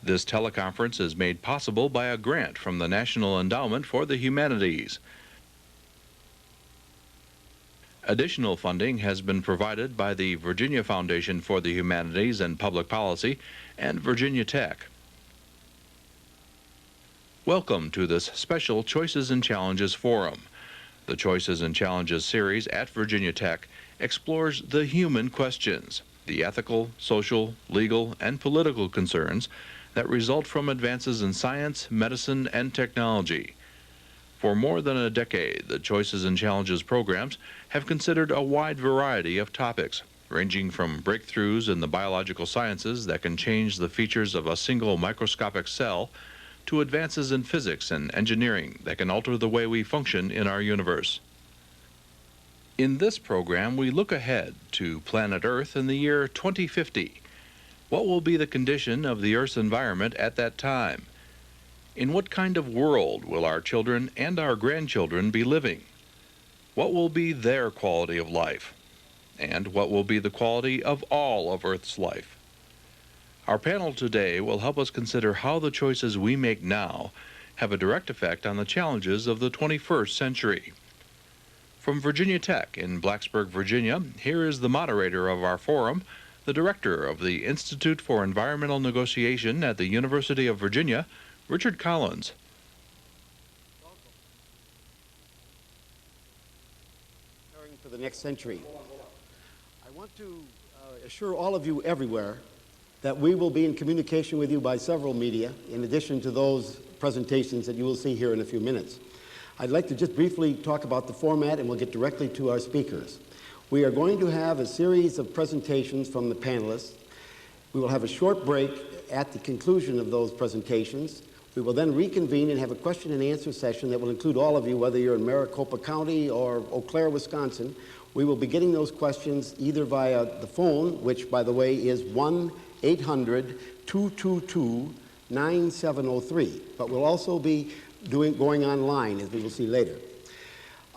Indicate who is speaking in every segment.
Speaker 1: This teleconference is made possible by a grant from the National Endowment for the Humanities. Additional funding has been provided by the Virginia Foundation for the Humanities and Public Policy and Virginia Tech. Welcome to this special Choices and Challenges Forum. The Choices and Challenges series at Virginia Tech explores the human questions, the ethical, social, legal, and political concerns that result from advances in science, medicine, and technology. For more than a decade, the Choices and Challenges programs have considered a wide variety of topics, ranging from breakthroughs in the biological sciences that can change the features of a single microscopic cell to advances in physics and engineering that can alter the way we function in our universe. In this program, we look ahead to planet Earth in the year 2050. What will be the condition of the Earth's environment at that time? In what kind of world will our children and our grandchildren be living? What will be their quality of life? And what will be the quality of all of Earth's life? Our panel today will help us consider how the choices we make now have a direct effect on the challenges of the 21st century. From Virginia Tech in Blacksburg, Virginia, here is the moderator of our forum, the director of the Institute for Environmental Negotiation at the University of Virginia, Richard Collins.
Speaker 2: Preparing for the next century. I want to assure all of you everywhere that we will be in communication with you by several media, in addition to those presentations that you will see here in a few minutes. I'd like to just briefly talk about the format, and we'll get directly to our speakers. We are going to have a series of presentations from the panelists. We will have a short break at the conclusion of those presentations. We will then reconvene and have a question and answer session that will include all of you, whether you're in Maricopa County or Eau Claire, Wisconsin. We will be getting those questions either via the phone, which, by the way, is 1-800-222-9703. But we'll also be going online, as we will see later.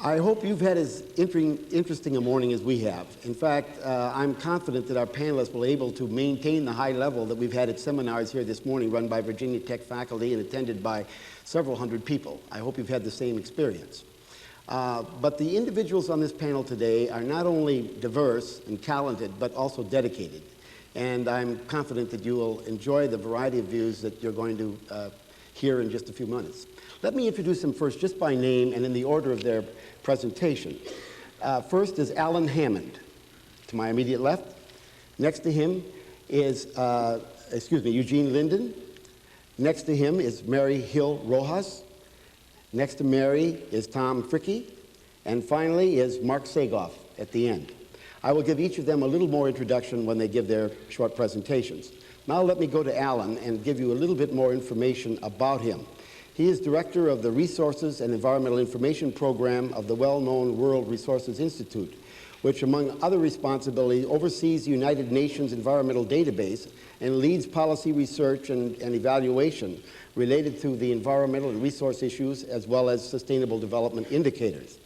Speaker 2: I hope you've had as interesting a morning as we have. In fact, I'm confident that our panelists will be able to maintain the high level that we've had at seminars here this morning run by Virginia Tech faculty and attended by several hundred people. I hope you've had the same experience. But the individuals on this panel today are not only diverse and talented, but also dedicated. And I'm confident that you will enjoy the variety of views that you're going to hear in just a few minutes. Let me introduce them first just by name and in the order of their presentation. First is Alan Hammond, to my immediate left. Next to him is, Eugene Linden. Next to him is Mary Hill Rojas. Next to Mary is Tom Fricke. And finally is Mark Sagoff at the end. I will give each of them a little more introduction when they give their short presentations. Now let me go to Alan and give you a little bit more information about him. He is director of the Resources and Environmental Information Program of the well-known World Resources Institute, which, among other responsibilities, oversees the United Nations Environmental Database and leads policy research and evaluation related to the environmental and resource issues, as well as sustainable development indicators.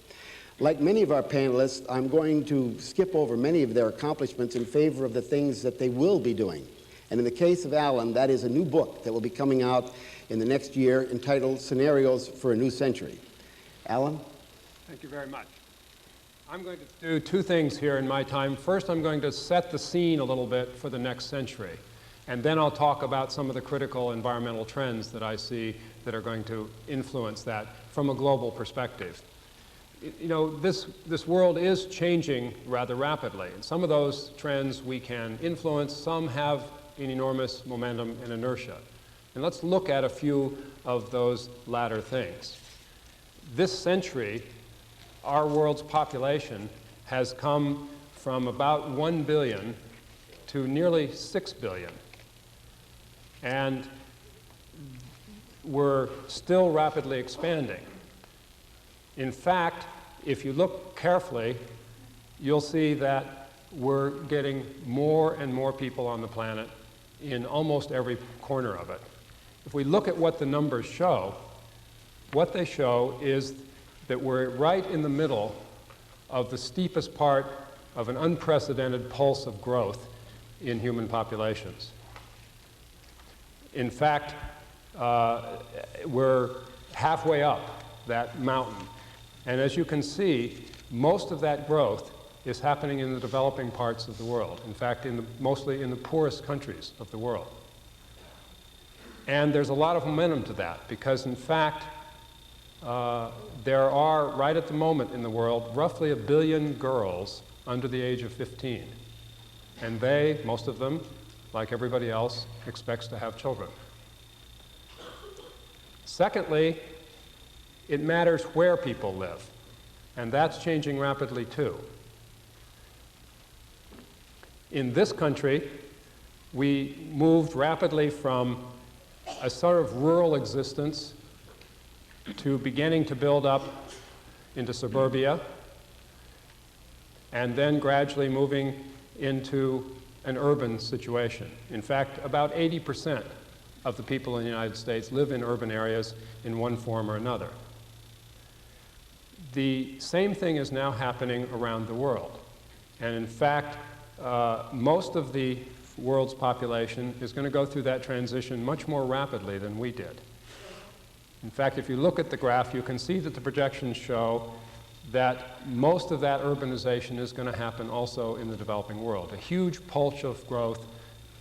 Speaker 2: Like many of our panelists, I'm going to skip over many of their accomplishments in favor of the things that they will be doing. And in the case of Alan, that is a new book that will be coming out in the next year entitled Scenarios for a New Century. Alan?
Speaker 3: Thank you very much. I'm going to do two things here in my time. First, I'm going to set the scene a little bit for the next century. And then I'll talk about some of the critical environmental trends that I see that are going to influence that from a global perspective. You know, this world is changing rather rapidly. And some of those trends we can influence. Some have an enormous momentum and inertia. And let's look at a few of those latter things. This century, our world's population has come from about 1 billion to nearly 6 billion. And we're still rapidly expanding. In fact, if you look carefully, you'll see that we're getting more and more people on the planet in almost every corner of it. If we look at what the numbers show, what they show is that we're right in the middle of the steepest part of an unprecedented pulse of growth in human populations. In fact, we're halfway up that mountain. And as you can see, most of that growth is happening in the developing parts of the world. In fact, mostly in the poorest countries of the world. And there's a lot of momentum to that because, in fact, there are, right at the moment in the world, roughly 1 billion girls under the age of 15. And they, most of them, like everybody else, expects to have children. Secondly, it matters where people live. And that's changing rapidly, too. In this country, we moved rapidly from a sort of rural existence to beginning to build up into suburbia, and then gradually moving into an urban situation. In fact, about 80% of the people in the United States live in urban areas in one form or another. The same thing is now happening around the world. And in fact, most of the world's population is going to go through that transition much more rapidly than we did. In fact, if you look at the graph, you can see that the projections show that most of that urbanization is going to happen also in the developing world. A huge pulse of growth,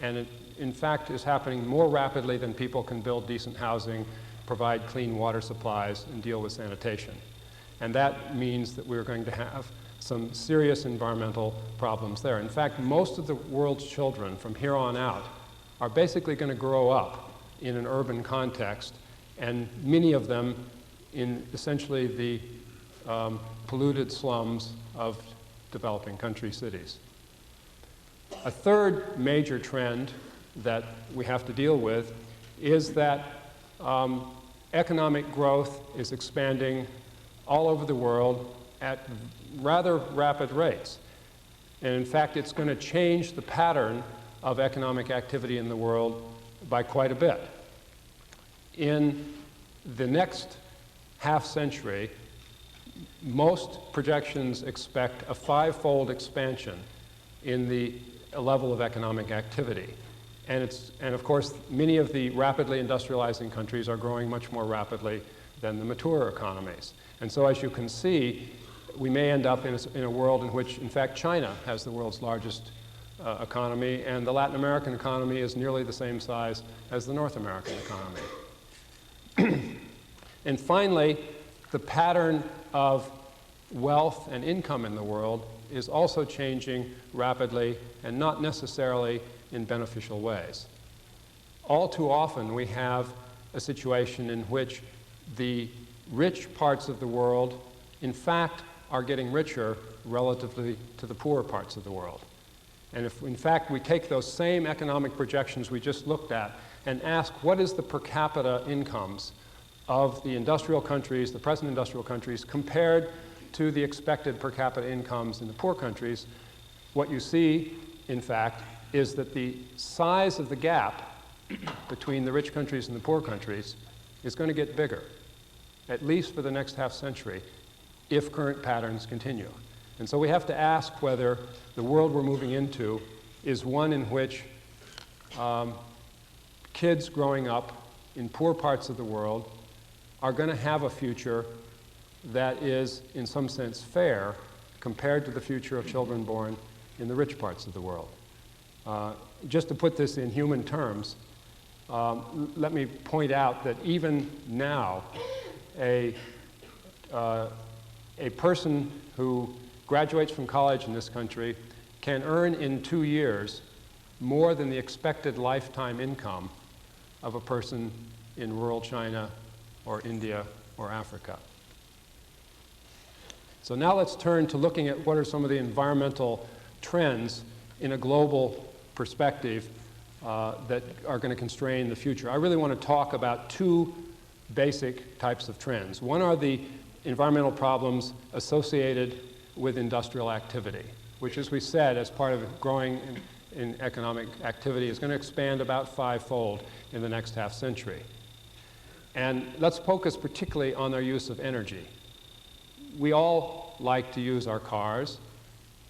Speaker 3: and it, in fact, is happening more rapidly than people can build decent housing, provide clean water supplies, and deal with sanitation. And that means that we're going to have some serious environmental problems there. In fact, most of the world's children from here on out are basically going to grow up in an urban context, and many of them in essentially the polluted slums of developing country cities. A third major trend that we have to deal with is that economic growth is expanding all over the world at rather rapid rates. And in fact, it's going to change the pattern of economic activity in the world by quite a bit. In the next half century, most projections expect a 5-fold expansion in the level of economic activity. And of course, many of the rapidly industrializing countries are growing much more rapidly than the mature economies. And so as you can see, we may end up in a world in which, in fact, China has the world's largest economy, and the Latin American economy is nearly the same size as the North American economy. And finally, the pattern of wealth and income in the world is also changing rapidly and not necessarily in beneficial ways. All too often, we have a situation in which the rich parts of the world, in fact, are getting richer relatively to the poorer parts of the world. And if, in fact, we take those same economic projections we just looked at and ask what is the per capita incomes of the industrial countries, the present industrial countries, compared to the expected per capita incomes in the poor countries, what you see, in fact, is that the size of the gap between the rich countries and the poor countries is going to get bigger, at least for the next half century, if current patterns continue. And so we have to ask whether the world we're moving into is one in which kids growing up in poor parts of the world are going to have a future that is, in some sense, fair compared to the future of children born in the rich parts of the world. Just to put this in human terms, let me point out that even now, a person who graduates from college in this country can earn in 2 years more than the expected lifetime income of a person in rural China or India or Africa. So now let's turn to looking at what are some of the environmental trends in a global perspective that are going to constrain the future. I really want to talk about two basic types of trends. One are the environmental problems associated with industrial activity, which, as we said, as part of growing in economic activity, is going to expand about 5-fold in the next half century. And let's focus particularly on their use of energy. We all like to use our cars,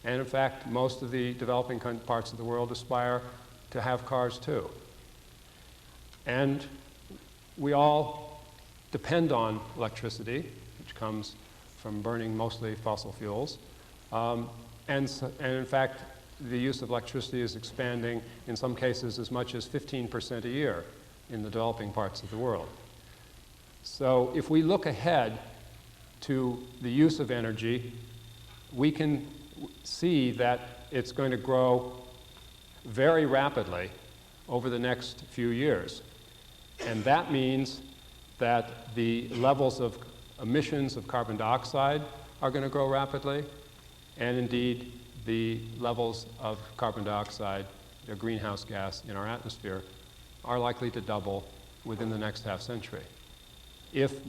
Speaker 3: and in fact, most of the developing parts of the world aspire to have cars too. And we all depend on electricity, which comes from burning mostly fossil fuels. And in fact, the use of electricity is expanding, in some cases, as much as 15% a year in the developing parts of the world. So if we look ahead to the use of energy, we can see that it's going to grow very rapidly over the next few years. And that means that the levels of emissions of carbon dioxide are going to grow rapidly, and indeed the levels of carbon dioxide, the greenhouse gas in our atmosphere, are likely to double within the next half century if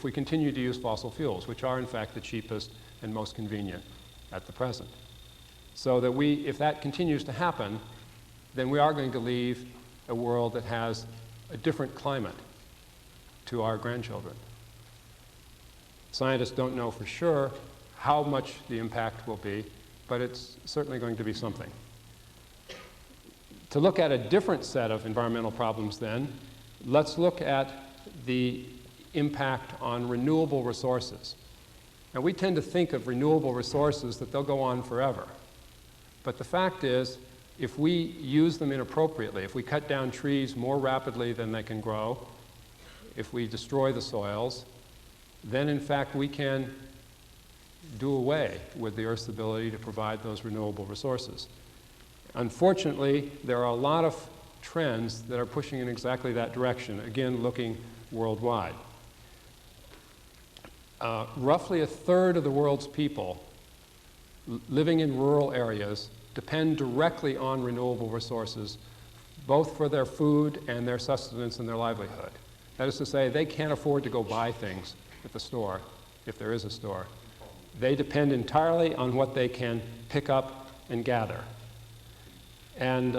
Speaker 3: we continue to use fossil fuels, which are in fact the cheapest and most convenient at the present. So that if that continues to happen, then we are going to leave a world that has a different climate to our grandchildren. Scientists don't know for sure how much the impact will be, but it's certainly going to be something. To look at a different set of environmental problems then, let's look at the impact on renewable resources. Now, we tend to think of renewable resources that they'll go on forever. But the fact is, if we use them inappropriately, if we cut down trees more rapidly than they can grow, if we destroy the soils, then in fact we can do away with the Earth's ability to provide those renewable resources. Unfortunately, there are a lot of trends that are pushing in exactly that direction, again, looking worldwide. Roughly a third of the world's people living in rural areas depend directly on renewable resources, both for their food and their sustenance and their livelihood. That is to say, they can't afford to go buy things at the store, if there is a store. They depend entirely on what they can pick up and gather. And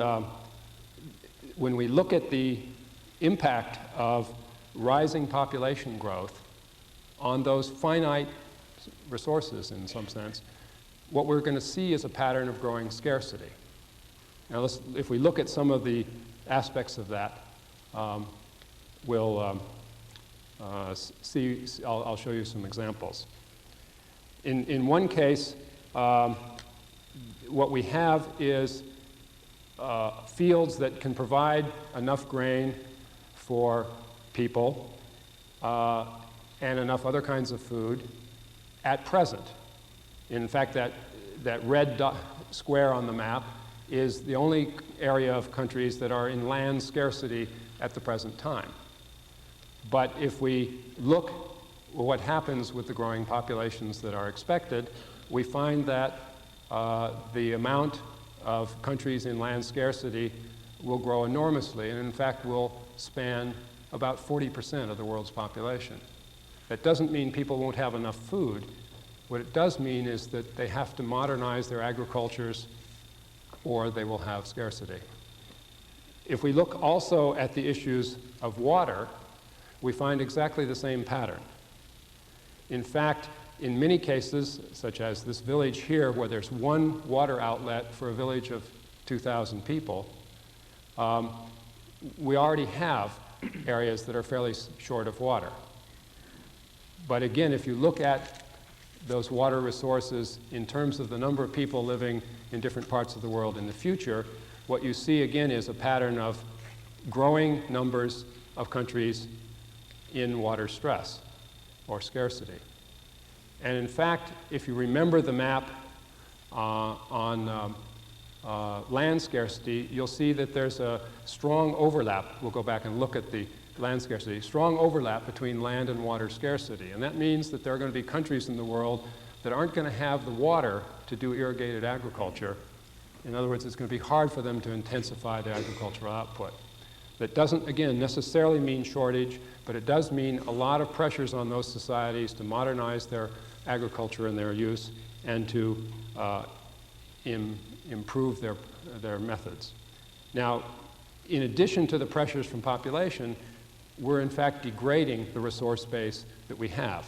Speaker 3: when we look at the impact of rising population growth on those finite resources, in some sense, what we're going to see is a pattern of growing scarcity. Now, if we look at some of the aspects of that, we'll see. I'll show you some examples. In one case, what we have is fields that can provide enough grain for people and enough other kinds of food at present. In fact, that red square on the map is the only area of countries that are in land scarcity at the present time. But if we look at what happens with the growing populations that are expected, we find that the amount of countries in land scarcity will grow enormously, and in fact will span about 40% of the world's population. That doesn't mean people won't have enough food. What it does mean is that they have to modernize their agricultures or they will have scarcity. If we look also at the issues of water, we find exactly the same pattern. In fact, in many cases, such as this village here, where there's one water outlet for a village of 2,000 people, we already have areas that are fairly short of water. But again, if you look at those water resources in terms of the number of people living in different parts of the world in the future, what you see again is a pattern of growing numbers of countries in water stress or scarcity. And in fact, if you remember the map on land scarcity, you'll see that there's a strong overlap. We'll go back and look at the land scarcity. Strong overlap between land and water scarcity. And that means that there are going to be countries in the world that aren't going to have the water to do irrigated agriculture. In other words, it's going to be hard for them to intensify their agricultural output. That doesn't, again, necessarily mean shortage, but it does mean a lot of pressures on those societies to modernize their agriculture and their use and to improve their methods. Now, in addition to the pressures from population, we're in fact degrading the resource base that we have.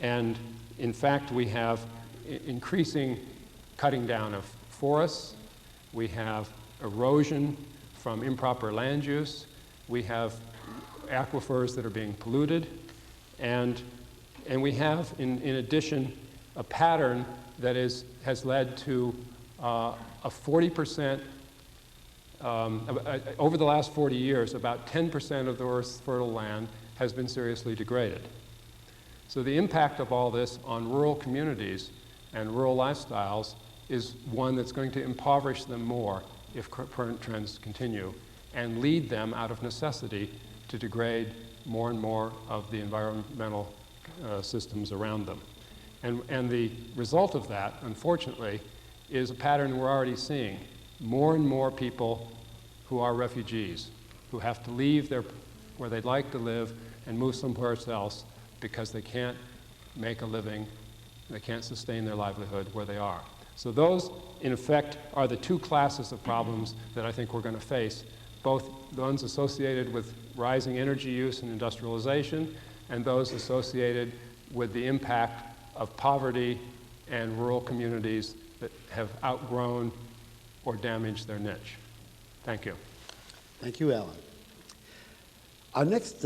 Speaker 3: And in fact, we have increasing cutting down of forests. We have erosion from improper land use. We have aquifers that are being polluted. And we have, in addition, a pattern that has led to a 40%, over the last 40 years, about 10% of the Earth's fertile land has been seriously degraded. So the impact of all this on rural communities and rural lifestyles is one that's going to impoverish them more if current trends continue and lead them out of necessity to degrade more and more of the environmental systems around them. And the result of that, unfortunately, is a pattern we're already seeing. More and more people who are refugees, who have to leave where they'd like to live and move somewhere else because they can't make a living, they can't sustain their livelihood where they are. So those, in effect, are the two classes of problems that I think we're going to face, both the ones associated with rising energy use and industrialization, and those associated with the impact of poverty and rural communities that have outgrown or damaged their niche. Thank you.
Speaker 2: Thank you, Alan. Our next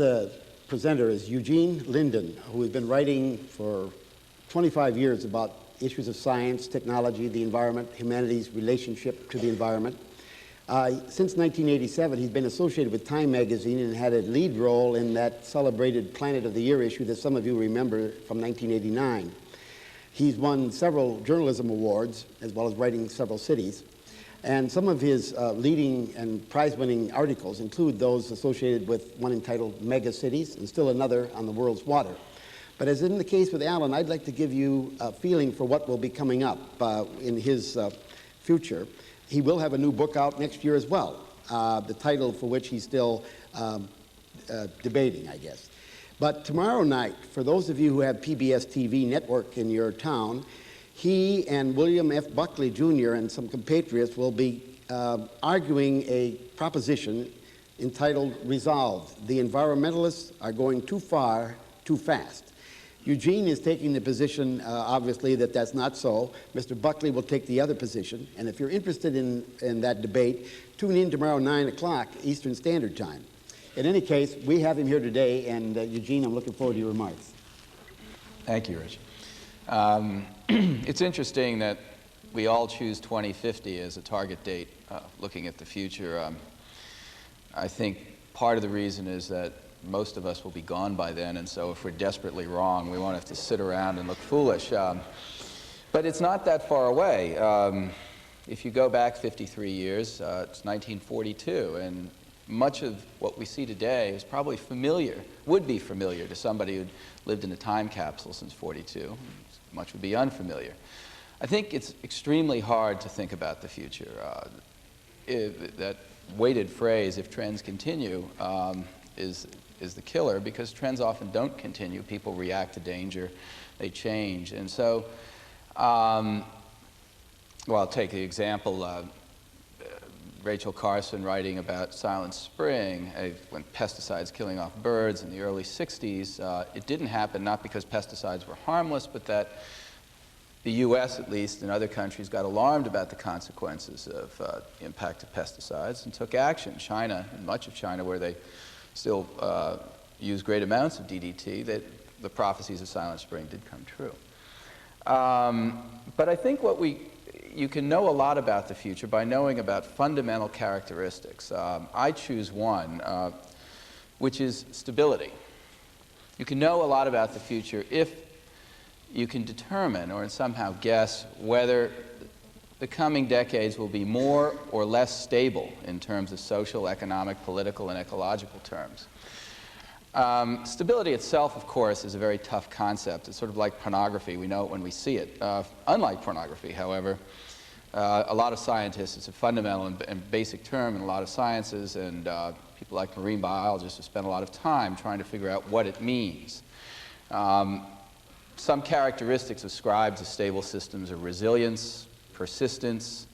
Speaker 2: presenter is Eugene Linden, who has been writing for 25 years about issues of science, technology, the environment, humanity's relationship to the environment. Since 1987, he's been associated with Time magazine and had a lead role in that celebrated Planet of the Year issue that some of you remember from 1989. He's won several journalism awards, as well as writing several cities. And some of his leading and prize-winning articles include those associated with one entitled Mega Cities and still another on the world's water. But as in the case with Alan, I'd like to give you a feeling for what will be coming up in his future. He will have a new book out next year as well, the title for which he's still debating, I guess. But tomorrow night, for those of you who have PBS TV network in your town, he and William F. Buckley Jr. and some compatriots will be arguing a proposition entitled Resolved. The environmentalists are going too far, too fast. Eugene is taking the position, obviously, that that's not so. Mr. Buckley will take the other position. And if you're interested in that debate, tune in tomorrow 9 o'clock Eastern Standard Time. In any case, we have him here today, and Eugene, I'm looking forward to your remarks.
Speaker 4: Thank you, Rich. It's interesting that we all choose 2050 as a target date, looking at the future. I think part of the reason is that most of us will be gone by then, and so if we're desperately wrong, we won't have to sit around and look foolish. But it's not that far away. If you go back 53 years, it's 1942, and much of what we see today is probably familiar, would be familiar to somebody who'd lived in a time capsule since 42. Much would be unfamiliar. I think it's extremely hard to think about the future. That weighted phrase, if trends continue, is the killer, because trends often don't continue. People react to danger, they change. And so, well, I'll take the example, Rachel Carson writing about Silent Spring, when pesticides killing off birds in the early 60s. It didn't happen not because pesticides were harmless, but that the US, at least, and other countries got alarmed about the consequences of the impact of pesticides and took action. China, and much of China, where they still use great amounts of DDT, that the prophecies of Silent Spring did come true. But I think you can know a lot about the future by knowing about fundamental characteristics. I choose one, which is stability. You can know a lot about the future if you can determine or somehow guess whether the coming decades will be more or less stable in terms of social, economic, political, and ecological terms. Stability itself, of course, is a very tough concept. It's sort of like pornography. We know it when we see it. Unlike pornography, however, a lot of scientists, it's a fundamental and basic term in a lot of sciences, and people like marine biologists have spent a lot of time trying to figure out what it means. Some characteristics ascribed to stable systems are resilience, persistence,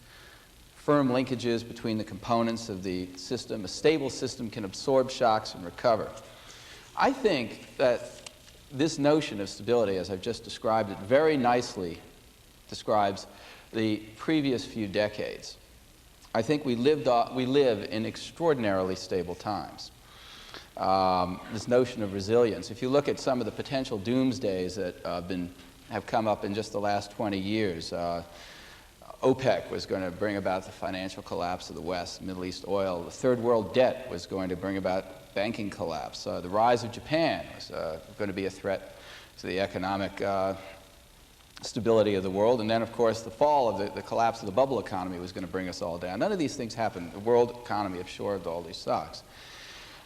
Speaker 4: firm linkages between the components of the system. A stable system can absorb shocks and recover. I think that this notion of stability, as I've just described it, very nicely describes the previous few decades. I think we live in extraordinarily stable times. This notion of resilience. If you look at some of the potential doomsdays that have come up in just the last 20 years, OPEC was going to bring about the financial collapse of the West, Middle East oil. The third world debt was going to bring about banking collapse. The rise of Japan was going to be a threat to the economic stability of the world. And then, of course, the fall of the collapse of the bubble economy was going to bring us all down. None of these things happened. The world economy absorbed all these shocks.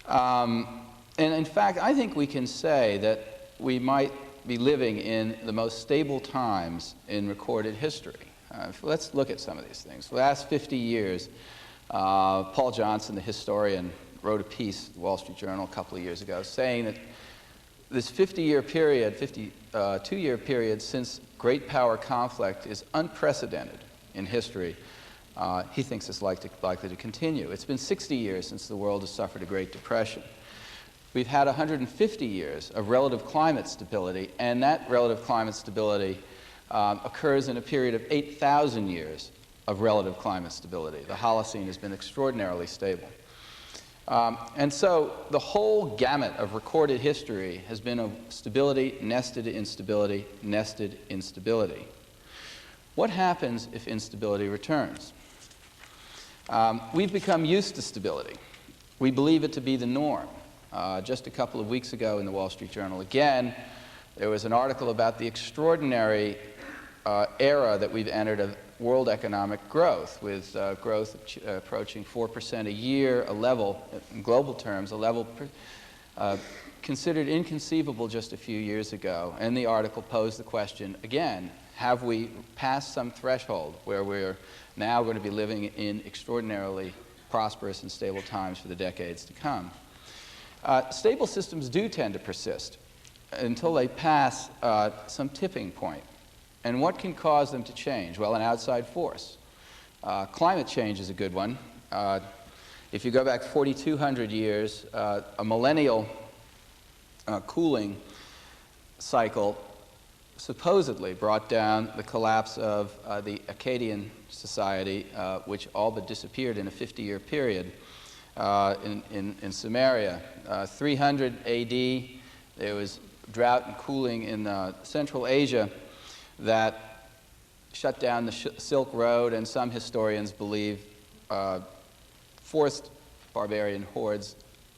Speaker 4: And in fact, I think we can say that we might be living in the most stable times in recorded history. Let's look at some of these things. For the last 50 years, Paul Johnson, the historian, wrote a piece in the Wall Street Journal a couple of years ago saying that this 52-year period since great power conflict is unprecedented in history. He thinks it's likely to continue. It's been 60 years since the world has suffered a Great Depression. We've had 150 years of relative climate stability, and that relative climate stability occurs in a period of 8,000 years of relative climate stability. The Holocene has been extraordinarily stable. And so the whole gamut of recorded history has been of stability, nested instability, nested instability. What happens if instability returns? We've become used to stability. We believe it to be the norm. Just a couple of weeks ago in the Wall Street Journal, again, there was an article about the extraordinary era that we've entered of world economic growth, with growth approaching 4% a year, a level, in global terms, a level considered inconceivable just a few years ago. And the article posed the question, again, have we passed some threshold where we're now going to be living in extraordinarily prosperous and stable times for the decades to come? Stable systems do tend to persist until they pass some tipping point. And what can cause them to change? Well, an outside force. Climate change is a good one. If you go back 4,200 years, a millennial cooling cycle supposedly brought down the collapse of the Akkadian society, which all but disappeared in a 50-year period in Samaria. 300 AD, there was drought and cooling in Central Asia that shut down the Silk Road, and some historians believe forced barbarian hordes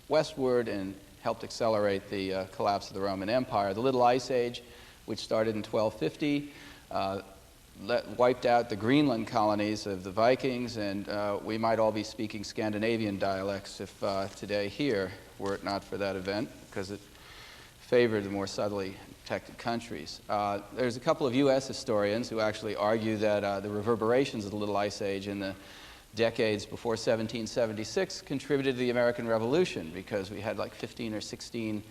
Speaker 4: westward and helped accelerate the collapse of the Roman Empire. The Little Ice Age, which started in 1250, wiped out the Greenland colonies of the Vikings, and we might all be speaking Scandinavian dialects if today here, were it not for that event, because it favored the more subtly protected countries. There's a couple of U.S. historians who actually argue that the reverberations of the Little Ice Age in the decades before 1776 contributed to the American Revolution, because we had like 15 or 16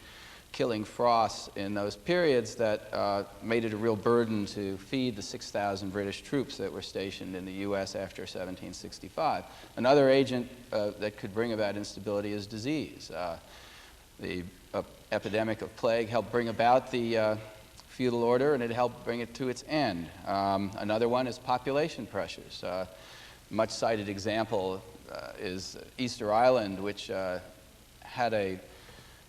Speaker 4: killing frosts in those periods that made it a real burden to feed the 6,000 British troops that were stationed in the U.S. after 1765. Another agent that could bring about instability is disease. The epidemic of plague helped bring about the feudal order, and it helped bring it to its end. Another one is population pressures. Much cited example is Easter Island, which had a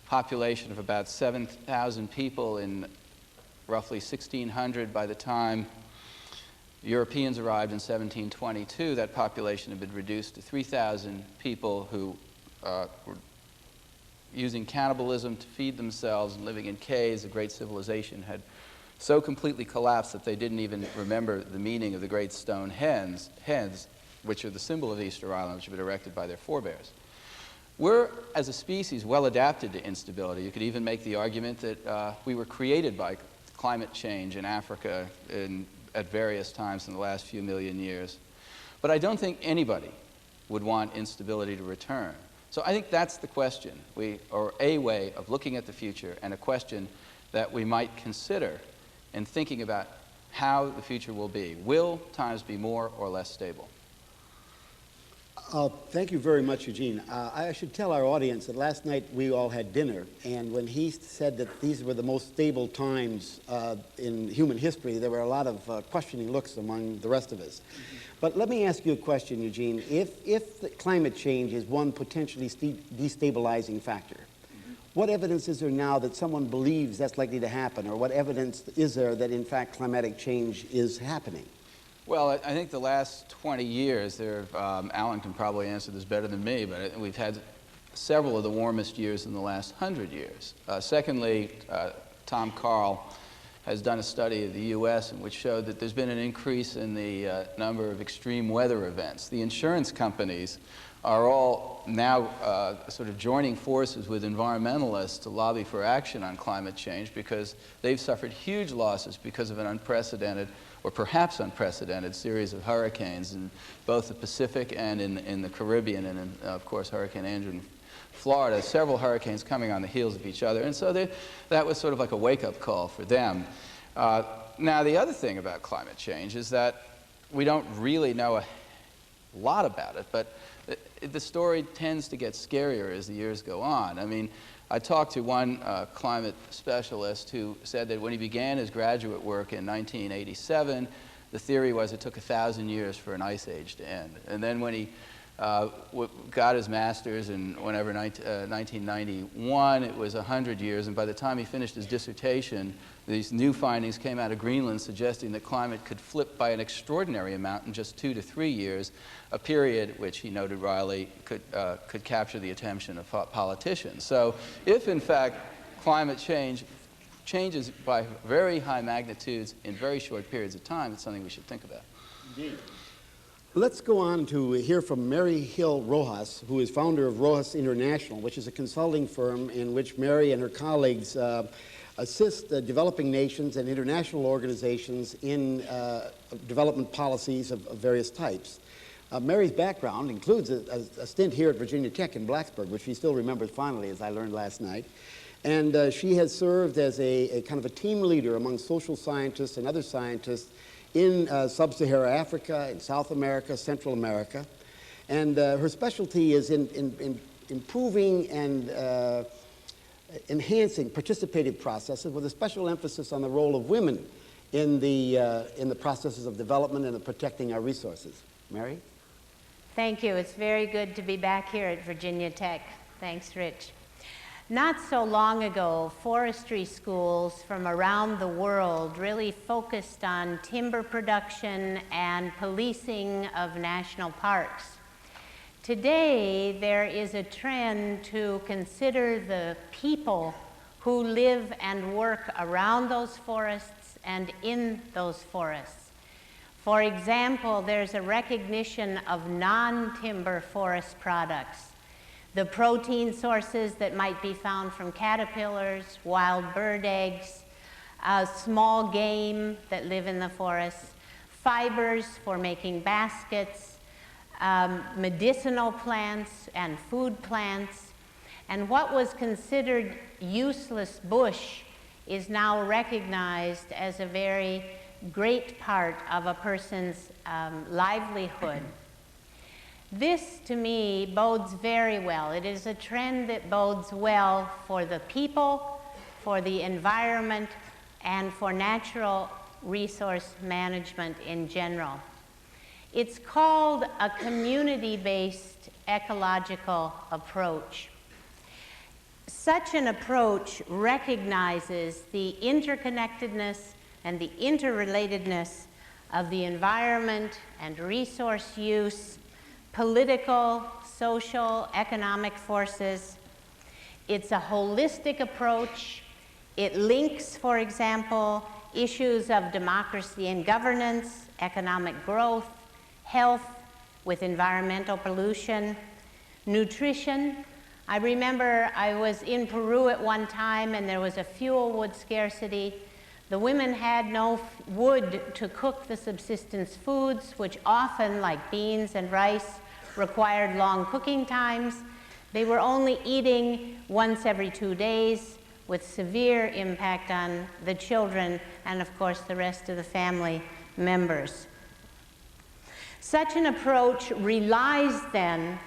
Speaker 4: population of about 7,000 people in roughly 1600. By the time Europeans arrived in 1722, that population had been reduced to 3,000 people who were using cannibalism to feed themselves and living in caves. The great civilization had so completely collapsed that they didn't even remember the meaning of the great stone heads, which are the symbol of Easter Island, which have been erected by their forebears. We're, as a species, well adapted to instability. You could even make the argument that we were created by climate change in Africa at various times in the last few million years. But I don't think anybody would want instability to return. So I think that's the question, or a way of looking at the future, and a question that we might consider in thinking about how the future will be. Will times be more or less stable?
Speaker 2: Thank you very much, Eugene. I should tell our audience that last night we all had dinner, and when he said that these were the most stable times in human history, there were a lot of questioning looks among the rest of us. But let me ask you a question, Eugene. If the climate change is one potentially destabilizing factor, what evidence is there now that someone believes that's likely to happen, or what evidence is there that in fact climatic change is happening?
Speaker 4: Well, I think the last 20 years, Alan can probably answer this better than me, but we've had several of the warmest years in the last 100 years. Secondly, Tom Carl has done a study of the U.S. in which showed that there's been an increase in the number of extreme weather events. The insurance companies are all now sort of joining forces with environmentalists to lobby for action on climate change because they've suffered huge losses because of an unprecedented or perhaps unprecedented series of hurricanes in both the Pacific and in the Caribbean, and of course Hurricane Andrew in Florida, several hurricanes coming on the heels of each other. And so that was sort of like a wake-up call for them. Now, the other thing about climate change is that we don't really know a lot about it, but the story tends to get scarier as the years go on. I mean, I talked to one climate specialist who said that when he began his graduate work in 1987, the theory was it took 1,000 years for an ice age to end. And then when he got his master's in 1991, it was 100 years. And by the time he finished his dissertation, these new findings came out of Greenland suggesting that climate could flip by an extraordinary amount in just 2 to 3 years, a period which he noted wryly could capture the attention of politicians. So if, in fact, climate change changes by very high magnitudes in very short periods of time, it's something we should think about.
Speaker 2: Indeed. Let's go on to hear from Mary Hill Rojas, who is founder of Rojas International, which is a consulting firm in which Mary and her colleagues assist developing nations and international organizations in development policies of various types. Mary's background includes a stint here at Virginia Tech in Blacksburg, which she still remembers fondly, as I learned last night. And she has served as a kind of a team leader among social scientists and other scientists in sub-Saharan Africa, in South America, Central America. And her specialty is in improving and enhancing participative processes with a special emphasis on the role of women in the processes of development and of protecting our resources. Mary?
Speaker 5: Thank you. It's very good to be back here at Virginia Tech. Thanks, Rich. Not so long ago, forestry schools from around the world really focused on timber production and policing of national parks. Today, there is a trend to consider the people who live and work around those forests and in those forests. For example, there's a recognition of non-timber forest products. The protein sources that might be found from caterpillars, wild bird eggs, small game that live in the forests, fibers for making baskets, medicinal plants and food plants. And what was considered useless bush is now recognized as a very great part of a person's livelihood. This, to me, bodes very well. It is a trend that bodes well for the people, for the environment, and for natural resource management in general. It's called a community-based ecological approach. Such an approach recognizes the interconnectedness and the interrelatedness of the environment and resource use, political, social, economic forces. It's a holistic approach. It links, for example, issues of democracy and governance, economic growth, health with environmental pollution, nutrition. I remember I was in Peru at one time and there was a fuel wood scarcity. The women had no wood to cook the subsistence foods, which often, like beans and rice, required long cooking times. They were only eating once every 2 days, with severe impact on the children and, of course, the rest of the family members. Such an approach relies then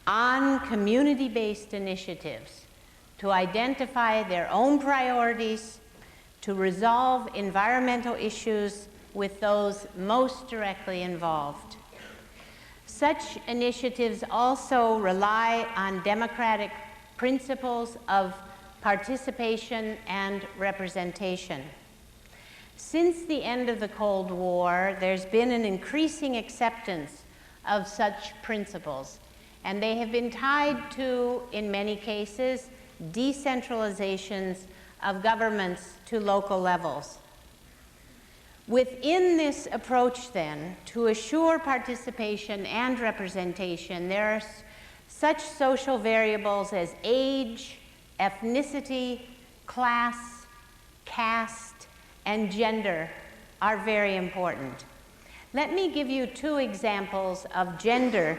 Speaker 5: on community-based initiatives to identify their own priorities, to resolve environmental issues with those most directly involved. Such initiatives also rely on democratic principles of participation and representation. Since the end of the Cold War, there's been an increasing acceptance of such principles, and they have been tied to, in many cases, decentralizations of governments to local levels. Within this approach, then, to assure participation and representation, there are such social variables as age, ethnicity, class, caste, and gender are very important. Let me give you two examples of gender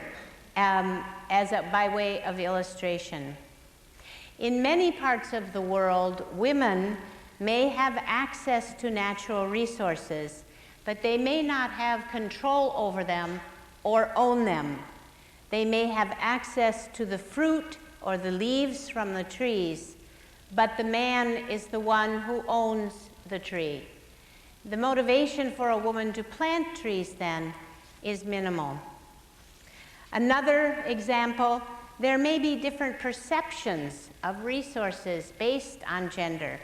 Speaker 5: by way of illustration. In many parts of the world, women may have access to natural resources, but they may not have control over them or own them. They may have access to the fruit or the leaves from the trees, but the man is the one who owns the tree. The motivation for a woman to plant trees, then, is minimal. Another example, there may be different perceptions of resources based on gender.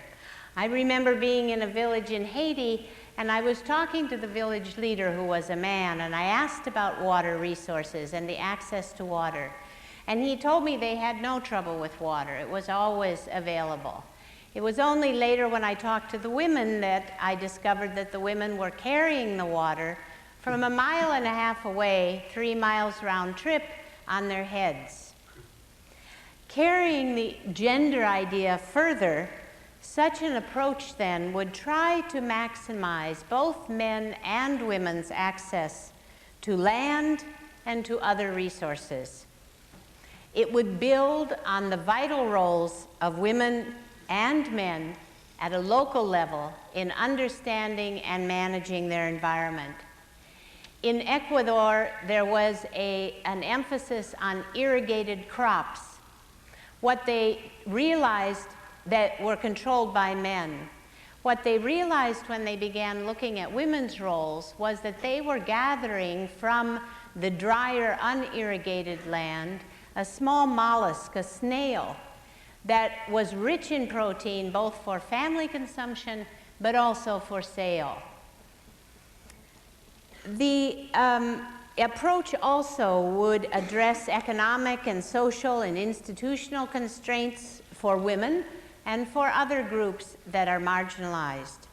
Speaker 5: I remember being in a village in Haiti, and I was talking to the village leader, who was a man, and I asked about water resources and the access to water. And he told me they had no trouble with water. It was always available. It was only later, when I talked to the women, that I discovered that the women were carrying the water from 1.5 miles away, 3 miles round trip, on their heads. Carrying the gender idea further, such an approach then would try to maximize both men and women's access to land and to other resources. It would build on the vital roles of women and men at a local level in understanding and managing their environment. In Ecuador, there was an emphasis on irrigated crops. What they realized that were controlled by men. What they realized when they began looking at women's roles was that they were gathering from the drier, unirrigated land a small mollusk, a snail, that was rich in protein both for family consumption but also for sale. The approach also would address economic and social and institutional constraints for women and for other groups that are marginalized.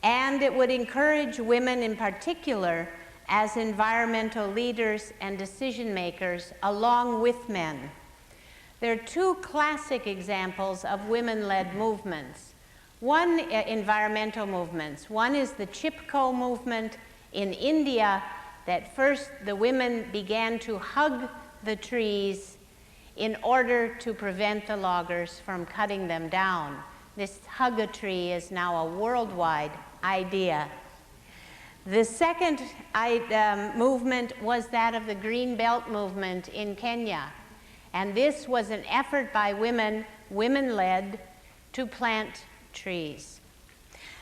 Speaker 5: And it would encourage women in particular as environmental leaders and decision makers along with men. There are two classic examples of women-led movements. One, environmental movements. One is the Chipko movement in India, that first the women began to hug the trees in order to prevent the loggers from cutting them down. This hug a tree is now a worldwide idea. The second movement was that of the Green Belt movement in Kenya. And this was an effort by women, women-led, to plant trees.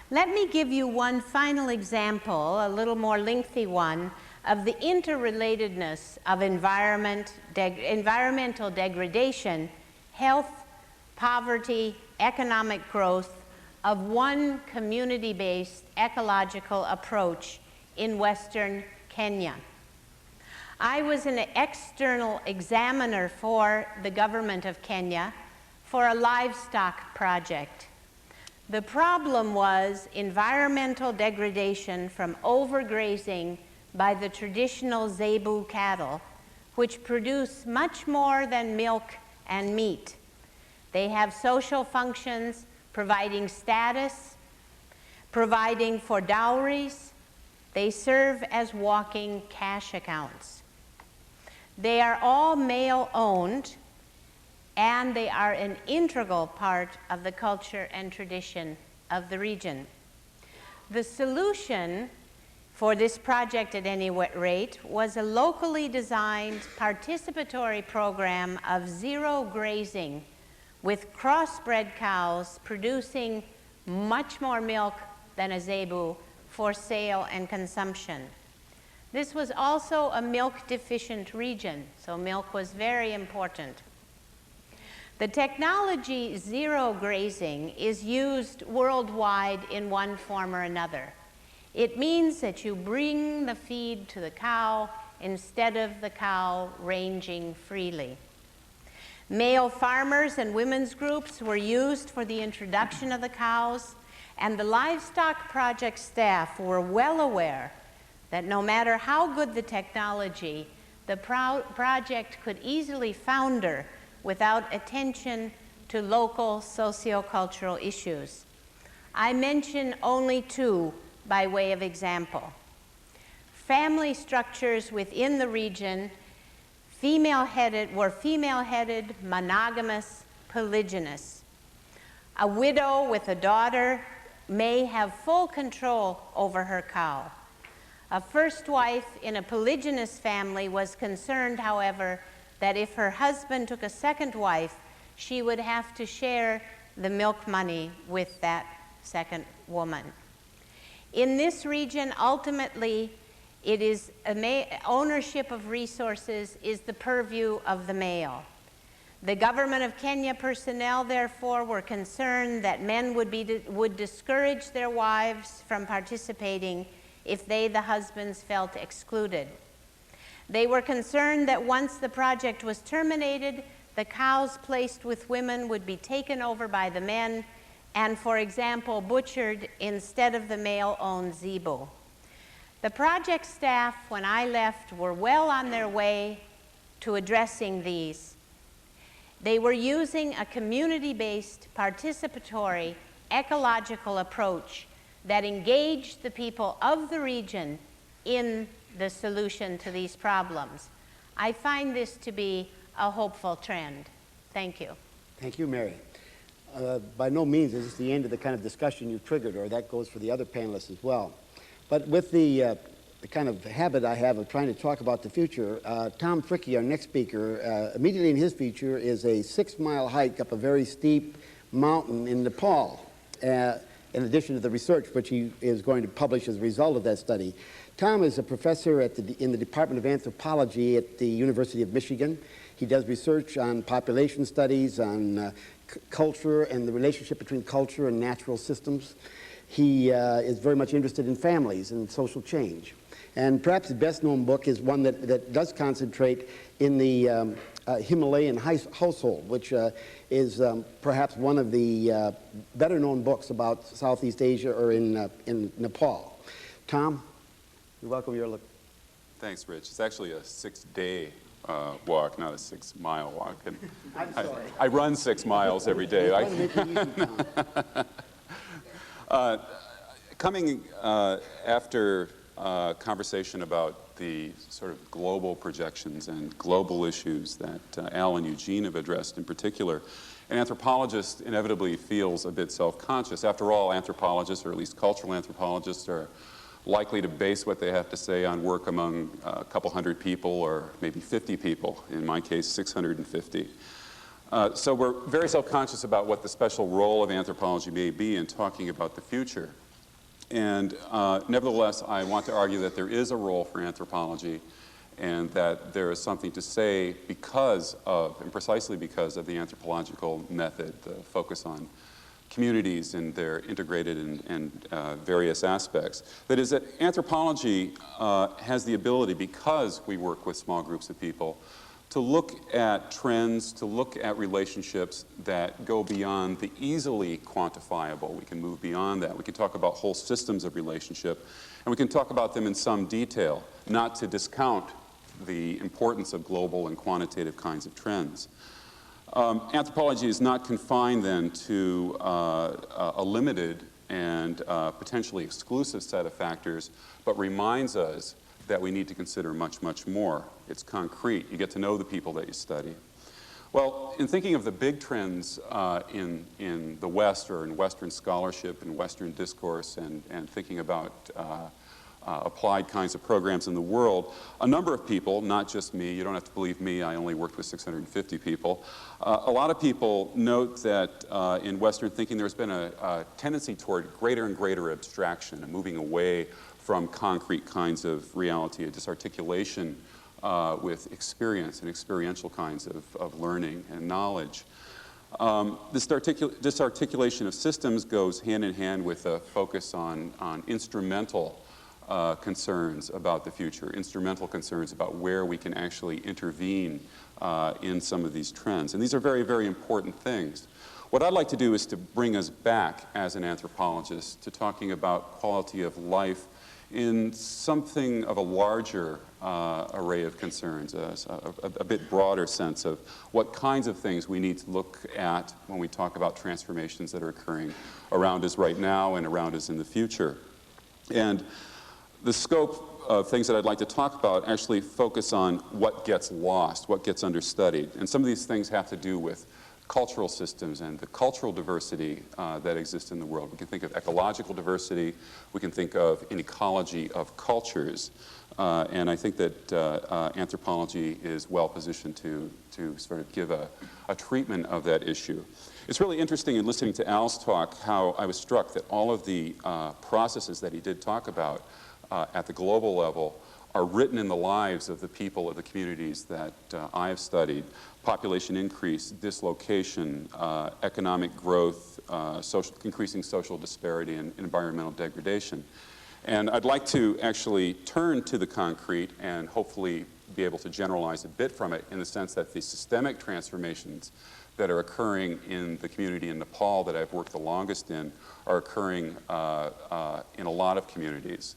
Speaker 5: Let me give you one final example, a little more lengthy one, of the interrelatedness of environmental degradation, health, poverty, economic growth of one community-based ecological approach in Western Kenya. I was an external examiner for the government of Kenya for a livestock project. The problem was environmental degradation from overgrazing by the traditional zebu cattle, which produce much more than milk and meat. They have social functions, providing status, providing for dowries. They serve as walking cash accounts. They are all male-owned, and they are an integral part of the culture and tradition of the region. The solution for this project at any rate, was a locally designed participatory program of zero grazing with crossbred cows producing much more milk than a zebu for sale and consumption. This was also a milk-deficient region, so milk was very important. The technology zero grazing is used worldwide in one form or another. It means that you bring the feed to the cow instead of the cow ranging freely. Male farmers and women's groups were used for the introduction of the cows, and the livestock project staff were well aware that no matter how good the technology, the project could easily founder without attention to local sociocultural issues. I mention only two by way of example. Family structures within the region were female-headed, monogamous, polygynous. A widow with a daughter may have full control over her cow. A first wife in a polygynous family was concerned, however, that if her husband took a second wife, she would have to share the milk money with that second woman. In this region, ultimately, it is ownership of resources is the purview of the male. The government of Kenya personnel, therefore, were concerned that men would discourage their wives from participating if they, the husbands, felt excluded. They were concerned that once the project was terminated, the cows placed with women would be taken over by the men and, for example, butchered instead of the male-owned zebu. The project staff, when I left, were well on their way to addressing these. They were using a community-based, participatory, ecological approach that engaged the people of the region in the solution to these problems. I find this to be a hopeful trend. Thank you.
Speaker 2: Thank you, Mary. By no means is this the end of the kind of discussion you triggered, or that goes for the other panelists as well. But with the kind of habit I have of trying to talk about the future, Tom Fricke, our next speaker, immediately in his feature is a 6-mile hike up a very steep mountain in Nepal, in addition to the research which he is going to publish as a result of that study. Tom is a professor in the Department of Anthropology at the University of Michigan. He does research on population studies, on culture and the relationship between culture and natural systems. He is very much interested in families and social change. And perhaps his best-known book is one that does concentrate in the Himalayan household, which is perhaps one of the better-known books about Southeast Asia or in Nepal. Tom, you're welcome.
Speaker 6: Thanks, Rich. It's actually a 6-day walk, not a 6-mile walk. And
Speaker 2: I'm sorry.
Speaker 6: I run 6 miles every day. Coming after conversation about the sort of global projections and global issues that Al and Eugene have addressed in particular, an anthropologist inevitably feels a bit self-conscious. After all, anthropologists, or at least cultural anthropologists, are likely to base what they have to say on work among a couple hundred people or maybe 50 people, in my case 650. So we're very self-conscious about what the special role of anthropology may be in talking about the future. And nevertheless, I want to argue that there is a role for anthropology and that there is something to say because of, and precisely because of, the anthropological method, the focus on communities and their integrated and various aspects. That is, that anthropology has the ability, because we work with small groups of people, to look at trends, to look at relationships that go beyond the easily quantifiable. We can move beyond that. We can talk about whole systems of relationship, and we can talk about them in some detail, not to discount the importance of global and quantitative kinds of trends. Anthropology is not confined then to a limited and potentially exclusive set of factors, but reminds us that we need to consider much, much more. It's concrete. You get to know the people that you study. Well, in thinking of the big trends in the West, or in Western scholarship and Western discourse, and thinking about applied kinds of programs in the world, a number of people, not just me, you don't have to believe me, I only worked with 650 people, a lot of people note that in Western thinking there's been a tendency toward greater and greater abstraction, and moving away from concrete kinds of reality, a disarticulation with experience and experiential kinds of learning and knowledge. This disarticulation of systems goes hand in hand with a focus on instrumental concerns about the future, instrumental concerns about where we can actually intervene in some of these trends. And these are very, very important things. What I'd like to do is to bring us back as an anthropologist to talking about quality of life in something of a larger array of concerns, a bit broader sense of what kinds of things we need to look at when we talk about transformations that are occurring around us right now and around us in the future. And the scope of things that I'd like to talk about actually focus on what gets lost, what gets understudied. And some of these things have to do with cultural systems and the cultural diversity that exists in the world. We can think of ecological diversity, we can think of an ecology of cultures, and I think that anthropology is well positioned to sort of give a treatment of that issue. It's really interesting in listening to Al's talk how I was struck that all of the processes that he did talk about at the global level are written in the lives of the people of the communities that I have studied. Population increase, dislocation, economic growth, increasing social disparity, and environmental degradation. And I'd like to actually turn to the concrete and hopefully be able to generalize a bit from it in the sense that the systemic transformations that are occurring in the community in Nepal that I've worked the longest in are occurring in a lot of communities.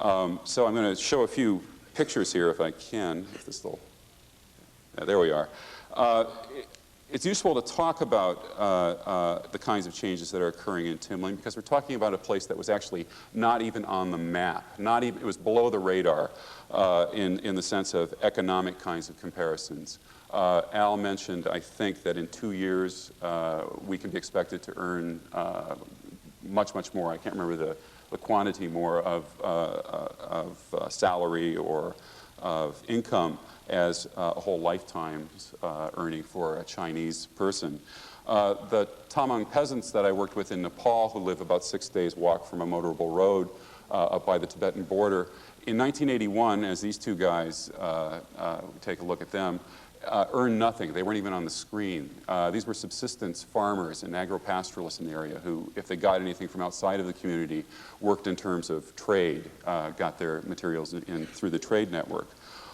Speaker 6: So I'm going to show a few pictures here if I can, if this will, yeah, there we are. It's useful to talk about the kinds of changes that are occurring in Timling because we're talking about a place that was actually not even on the map, it was below the radar in the sense of economic kinds of comparisons. Al mentioned, I think, that in 2 years we can be expected to earn much, much more. I can't remember the quantity more of salary or of income as a whole lifetime's earning for a Chinese person. The Tamang peasants that I worked with in Nepal, who live about 6 days' walk from a motorable road up by the Tibetan border, in 1981, as these two guys, take a look at them, earned nothing. They weren't even on the screen. These were subsistence farmers and agro-pastoralists in the area who, if they got anything from outside of the community, worked in terms of trade, got their materials in through the trade network.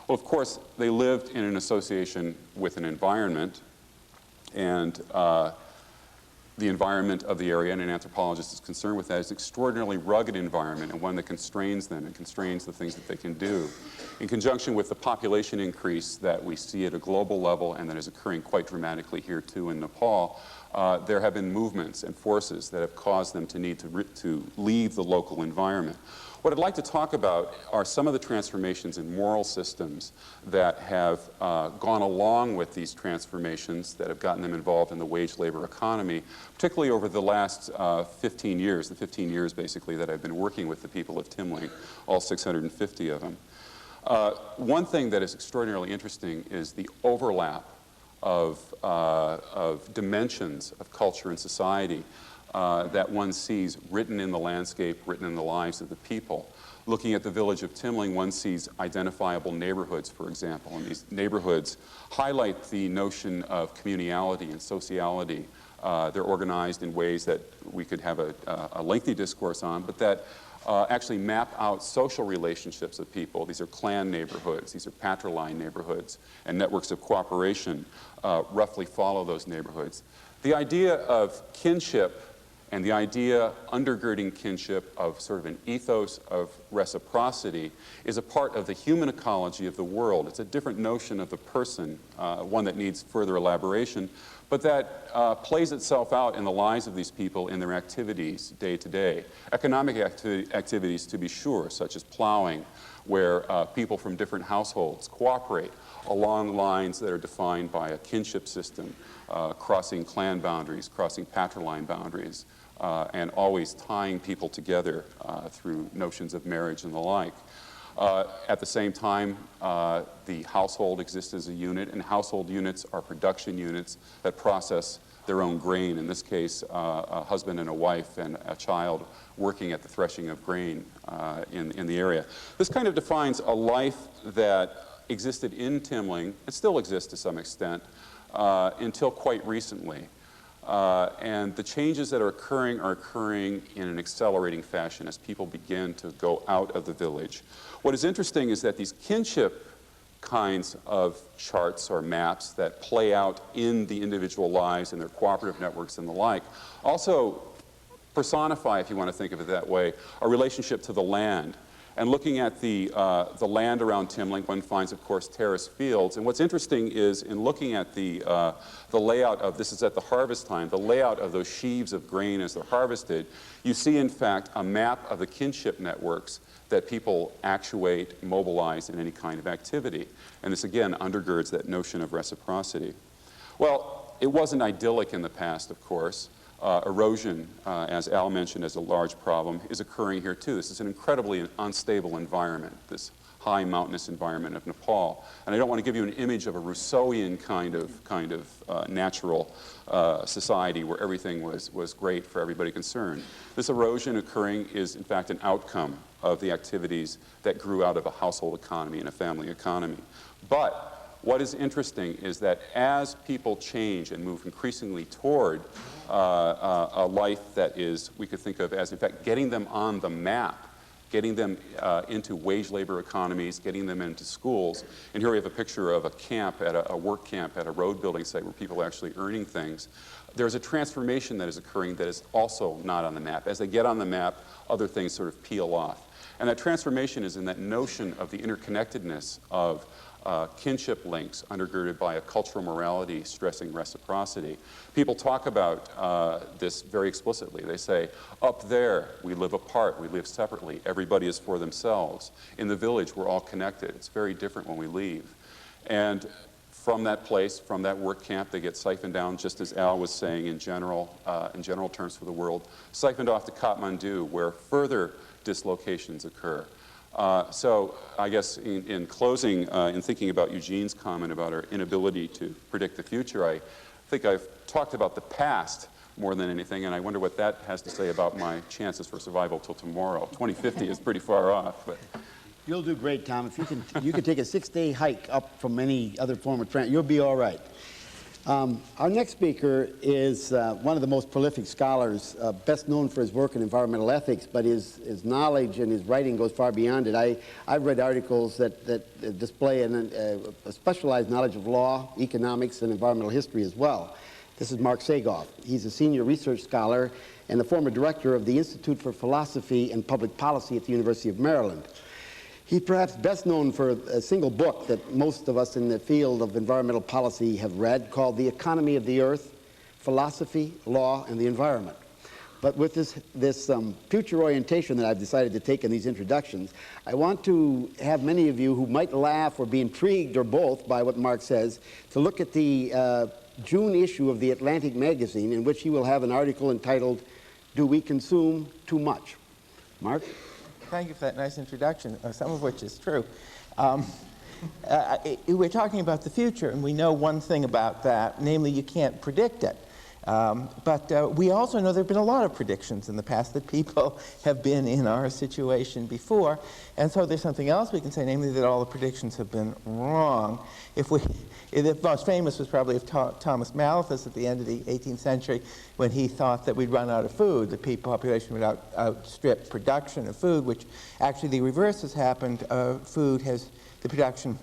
Speaker 6: Well, of course, they lived in an association with an environment, and the environment of the area, and an anthropologist is concerned with that, is an extraordinarily rugged environment and one that constrains them and constrains the things that they can do. In conjunction with the population increase that we see at a global level and that is occurring quite dramatically here too in Nepal, there have been movements and forces that have caused them to need to leave the local environment. What I'd like to talk about are some of the transformations in moral systems that have gone along with these transformations that have gotten them involved in the wage labor economy, particularly over the last 15 years, the 15 years basically that I've been working with the people of Timling, all 650 of them. One thing that is extraordinarily interesting is the overlap of dimensions of culture and society that one sees written in the landscape, written in the lives of the people. Looking at the village of Timling, one sees identifiable neighborhoods, for example, and these neighborhoods highlight the notion of communality and sociality. They're organized in ways that we could have a lengthy discourse on, but that actually map out social relationships of people. These are clan neighborhoods, these are patriline neighborhoods, and networks of cooperation roughly follow those neighborhoods. The idea of kinship and the idea undergirding kinship of sort of an ethos of reciprocity is a part of the human ecology of the world. It's a different notion of the person, one that needs further elaboration, but that plays itself out in the lives of these people in their activities day to day. Economic activities, to be sure, such as plowing, where people from different households cooperate along lines that are defined by a kinship system, crossing clan boundaries, crossing patriline boundaries, and always tying people together through notions of marriage and the like. At the same time, the household exists as a unit, and household units are production units that process their own grain. In this case, a husband and a wife and a child working at the threshing of grain in the area. This kind of defines a life that existed in Timling, and still exists to some extent, until quite recently. And the changes that are occurring in an accelerating fashion as people begin to go out of the village. What is interesting is that these kinship kinds of charts or maps that play out in the individual lives and their cooperative networks and the like also personify, if you want to think of it that way, a relationship to the land. And looking at the land around Timling, one finds, of course, terraced fields. And what's interesting is in looking at the layout of, this is at the harvest time, the layout of those sheaves of grain as they're harvested, you see, in fact, a map of the kinship networks that people actuate, mobilize in any kind of activity. And this, again, undergirds that notion of reciprocity. Well, it wasn't idyllic in the past, of course. Erosion, as Al mentioned, as a large problem, is occurring here too. This is an incredibly unstable environment, this high mountainous environment of Nepal. And I don't want to give you an image of a Rousseauian kind of natural society where everything was great for everybody concerned. This erosion occurring is, in fact, an outcome of the activities that grew out of a household economy and a family economy. But what is interesting is that as people change and move increasingly toward a life that is, we could think of as, in fact, getting them on the map, getting them into wage labor economies, getting them into schools. And here we have a picture of a camp, a work camp at a road building site where people are actually earning things. There's a transformation that is occurring that is also not on the map. As they get on the map, other things sort of peel off. And that transformation is in that notion of the interconnectedness of kinship links undergirded by a cultural morality stressing reciprocity. People talk about this very explicitly. They say, up there, we live apart, we live separately, everybody is for themselves. In the village, we're all connected. It's very different when we leave. And from that place, from that work camp, they get siphoned down, just as Al was saying in general terms for the world, siphoned off to Kathmandu, where further dislocations occur. So I guess in closing, in thinking about Eugene's comment about our inability to predict the future, I think I've talked about the past more than anything, and I wonder what that has to say about my chances for survival till tomorrow. 2050 is pretty far off, but...
Speaker 2: You'll do great, Tom. If you can take a 6-day hike up from any other form of transit, you'll be all right. Our next speaker is one of the most prolific scholars, best known for his work in environmental ethics, but his knowledge and his writing goes far beyond it. I've read articles that display a specialized knowledge of law, economics, and environmental history as well. This is Mark Sagoff. He's a senior research scholar and the former director of the Institute for Philosophy and Public Policy at the University of Maryland. He's perhaps best known for a single book that most of us in the field of environmental policy have read called The Economy of the Earth, Philosophy, Law, and the Environment. But with this future orientation that I've decided to take in these introductions, I want to have many of you who might laugh or be intrigued or both by what Mark says to look at the June issue of the Atlantic magazine, in which he will have an article entitled, Do We Consume Too Much? Mark?
Speaker 7: Thank you for that nice introduction, some of which is true. We're talking about the future, and we know one thing about that, namely you can't predict it. But we also know there have been a lot of predictions in the past that people have been in our situation before, and so there's something else we can say, namely that all the predictions have been wrong. The most famous was probably of Thomas Malthus at the end of the 18th century, when he thought that we'd run out of food, the population would outstrip production of food, which actually the reverse has happened. The production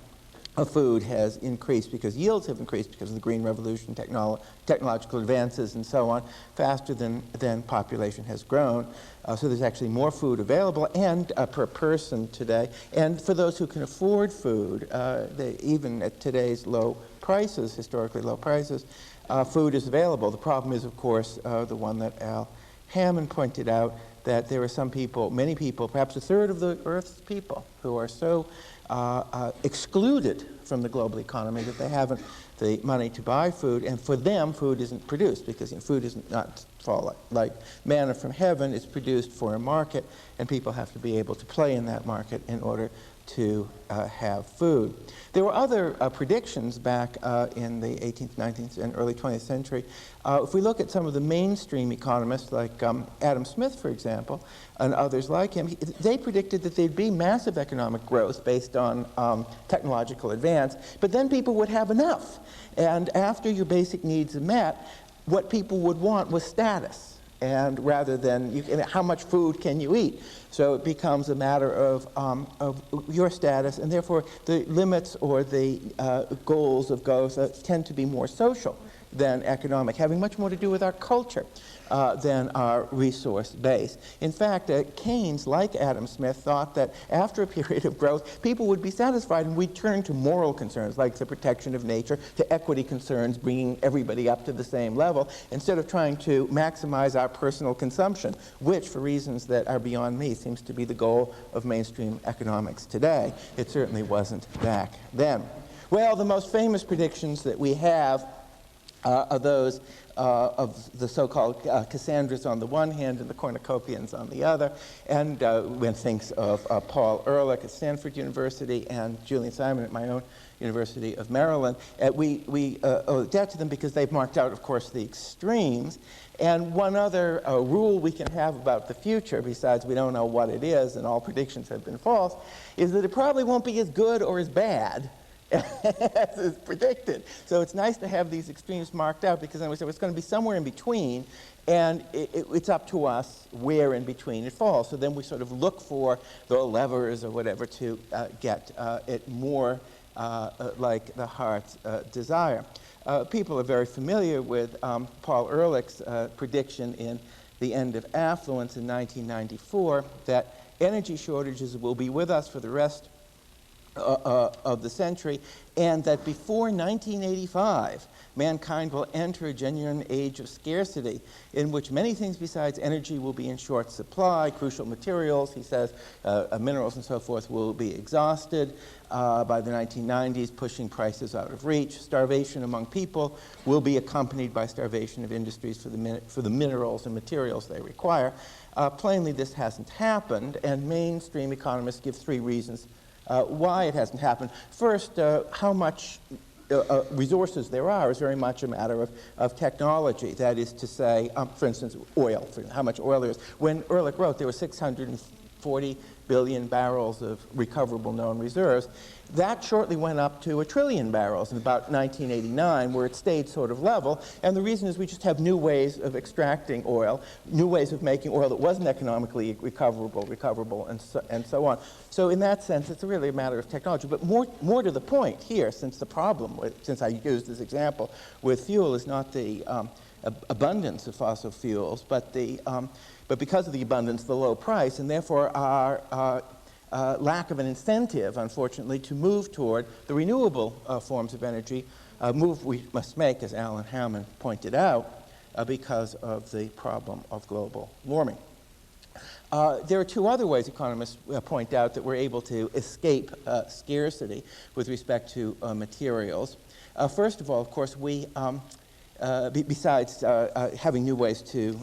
Speaker 7: of food has increased because yields have increased because of the Green Revolution, technological advances, and so on, faster than population has grown. So there's actually more food available and per person today. And for those who can afford food, even at today's low prices, historically low prices, food is available. The problem is, of course, the one that Al Hammond pointed out, that there are some people, many people, perhaps a third of the Earth's people, who are so excluded from the global economy that they haven't the money to buy food, and for them, food isn't produced because food isn't not fall like manna from heaven. It's produced for a market, and people have to be able to play in that market in order to have food. There were other predictions back in the 18th, 19th, and early 20th century. If we look at some of the mainstream economists, like Adam Smith, for example, and others like him, they predicted that there'd be massive economic growth based on technological advance, but then people would have enough. And after your basic needs are met, what people would want was status. And rather than how much food can you eat, so it becomes a matter of your status, and therefore the limits or the goals of growth tend to be more social than economic, having much more to do with our culture than our resource base. In fact, Keynes, like Adam Smith, thought that after a period of growth, people would be satisfied and we'd turn to moral concerns like the protection of nature, to equity concerns, bringing everybody up to the same level, instead of trying to maximize our personal consumption, which, for reasons that are beyond me, seems to be the goal of mainstream economics today. It certainly wasn't back then. Well, the most famous predictions that we have are those of the so-called Cassandras on the one hand and the cornucopians on the other. And one thinks of Paul Ehrlich at Stanford University and Julian Simon at my own University of Maryland. We owe a debt to them because they've marked out, of course, the extremes. And one other rule we can have about the future, besides we don't know what it is and all predictions have been false, is that it probably won't be as good or as bad as is predicted. So it's nice to have these extremes marked out, because then we say it's going to be somewhere in between, and it's up to us where in between it falls. So then we sort of look for the levers or whatever to get it more like the heart's desire. People are very familiar with Paul Ehrlich's prediction in The End of Affluence in 1994 that energy shortages will be with us for the rest of the century, and that before 1985, mankind will enter a genuine age of scarcity in which many things besides energy will be in short supply. Crucial materials, he says, minerals and so forth, will be exhausted by the 1990s, pushing prices out of reach. Starvation among people will be accompanied by starvation of industries for the minerals and materials they require. Plainly, this hasn't happened, and mainstream economists give three reasons why it hasn't happened. First, how much resources there are is very much a matter of technology. That is to say, for instance, oil, how much oil there is. When Ehrlich wrote, there were 640 billion barrels of recoverable known reserves. That shortly went up to 1 trillion barrels in about 1989, where it stayed sort of level. And the reason is we just have new ways of extracting oil, new ways of making oil that wasn't economically recoverable, and so on. So in that sense, it's really a matter of technology. But more to the point here, since the problem, since I used this example with fuel, is not the abundance of fossil fuels, but because of the abundance, the low price, and therefore our lack of an incentive, unfortunately, to move toward the renewable forms of energy, a move we must make, as Alan Hammond pointed out, because of the problem of global warming. There are two other ways economists point out that we're able to escape scarcity with respect to materials. First of all, of course, we besides having new ways to